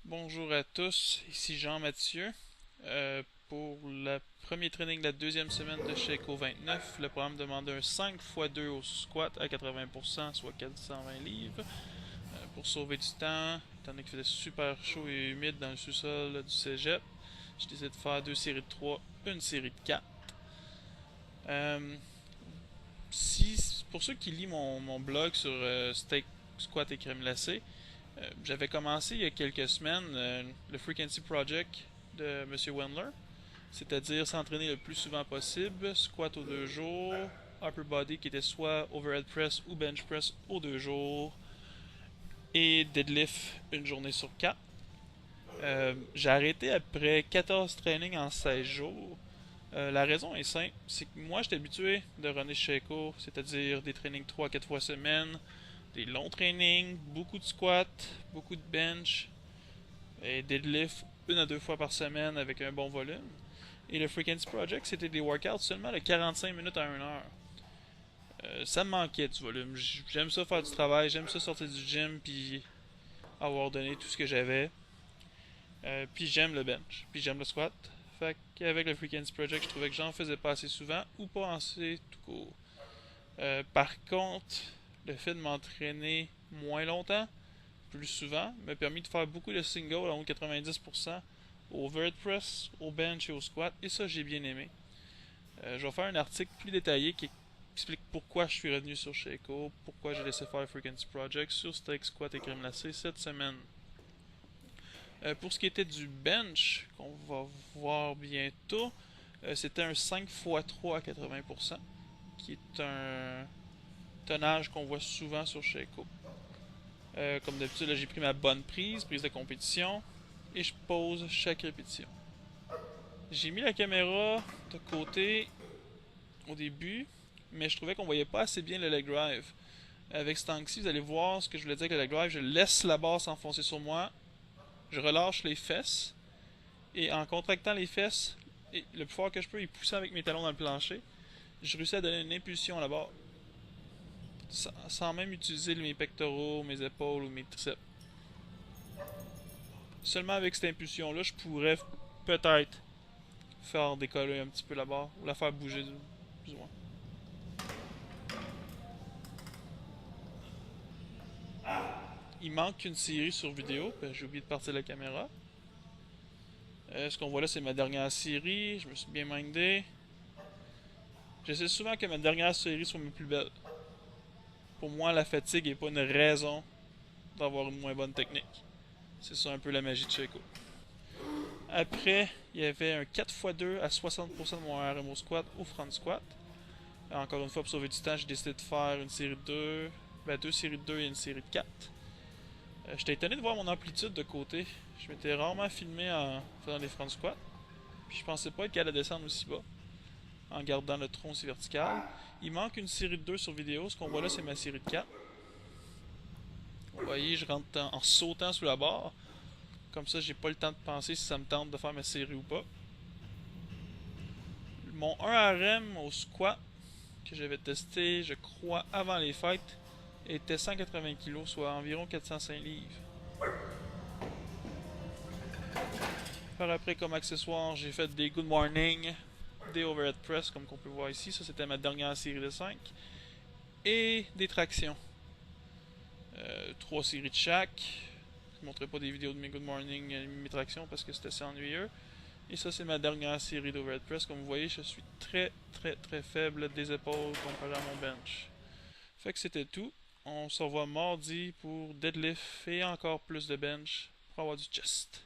Bonjour à tous, ici Jean-Mathieu. Pour le premier training de la deuxième semaine de Sheiko 29, le programme demande un 5x2 au squat à 80%, soit 420 livres. Pour sauver du temps, étant donné qu'il faisait super chaud et humide dans le sous-sol du cégep, j'ai décidé de faire deux séries de 3, une série de 4. Pour ceux qui lisent mon blog sur steak, squat et crème glacée, j'avais commencé il y a quelques semaines le Frequency Project de Monsieur Wendler, c'est-à-dire s'entraîner le plus souvent possible, squat aux 2 jours, upper body qui était soit overhead press ou bench press aux 2 jours, et deadlift une journée sur 4. J'ai arrêté après 14 trainings en 16 jours. La raison est simple, c'est que moi j'étais habitué de runner Sheiko, c'est-à-dire des trainings 3 à 4 fois semaine, des longs trainings, beaucoup de squats, beaucoup de bench et deadlift 1 à 2 fois par semaine avec un bon volume. Et le Frequency Project, c'était des workouts seulement de 45 minutes à 1 heure. Ça me manquait du volume. J'aime ça faire du travail, j'aime ça sortir du gym puis avoir donné tout ce que j'avais. Puis j'aime le bench, puis j'aime le squat. Fait qu'avec le Frequency Project, je trouvais que j'en faisais pas assez souvent ou pas assez tout court. Par contre, le fait de m'entraîner moins longtemps, plus souvent, m'a permis de faire beaucoup de singles à 90% au overhead press, au bench et au squat, et ça j'ai bien aimé. Je vais faire un article plus détaillé qui explique pourquoi je suis revenu sur Sheiko, pourquoi j'ai laissé faire le Frequency Project sur steak, squat et crème glacée cette semaine. Pour ce qui était du bench, qu'on va voir bientôt, c'était un 5x3 à 80%, qui est un tonnage qu'on voit souvent sur Sheiko. Comme d'habitude, j'ai pris ma bonne prise de compétition, et je pose chaque répétition. J'ai mis la caméra de côté au début, mais je trouvais qu'on voyait pas assez bien le leg drive. Avec cet angle-ci, vous allez voir ce que je voulais dire avec le leg drive. Je laisse la barre s'enfoncer sur moi, je relâche les fesses, et en contractant les fesses, et le plus fort que je peux, et poussant avec mes talons dans le plancher, je réussis à donner une impulsion à la barre. Sans même utiliser mes pectoraux, mes épaules ou mes triceps. Seulement avec cette impulsion-là, je pourrais peut-être faire décoller un petit peu la barre ou la faire bouger plus ou moins. Il manque une série sur vidéo, j'ai oublié de partir la caméra. Ce qu'on voit là, c'est ma dernière série. Je me suis bien mindé. J'essaie souvent que ma dernière série soit ma plus belle. Pour moi, la fatigue n'est pas une raison d'avoir une moins bonne technique. C'est ça un peu la magie de Sheiko. Après, il y avait un 4x2 à 60% de mon RM au squat au front squat. Encore une fois, pour sauver du temps, j'ai décidé de faire une série de 2, deux séries de 2 et une série de 4. J'étais étonné de voir mon amplitude de côté. Je m'étais rarement filmé en faisant des front squats. Puis je pensais pas être capable de descendre aussi bas en gardant le tronc aussi vertical. Il manque une série de 2 sur vidéo. Ce qu'on voit là, c'est ma série de 4. Vous voyez, je rentre en sautant sous la barre. Comme ça, j'ai pas le temps de penser si ça me tente de faire ma série ou pas. Mon 1RM au squat que j'avais testé, je crois, avant les fêtes, était 180 kg, soit environ 405 livres. Par après, comme accessoire, j'ai fait des good morning, des overhead press, comme qu'on peut voir ici. Ça, c'était ma dernière série de 5. Et des tractions. 3 séries de chaque. Je ne montrerai pas des vidéos de mes good morning et mes tractions parce que c'était assez ennuyeux. Et ça, c'est ma dernière série d'overhead press. Comme vous voyez, je suis très faible des épaules comparé à mon bench. Fait que c'était tout. On se revoit mardi pour deadlift et encore plus de bench pour avoir du chest.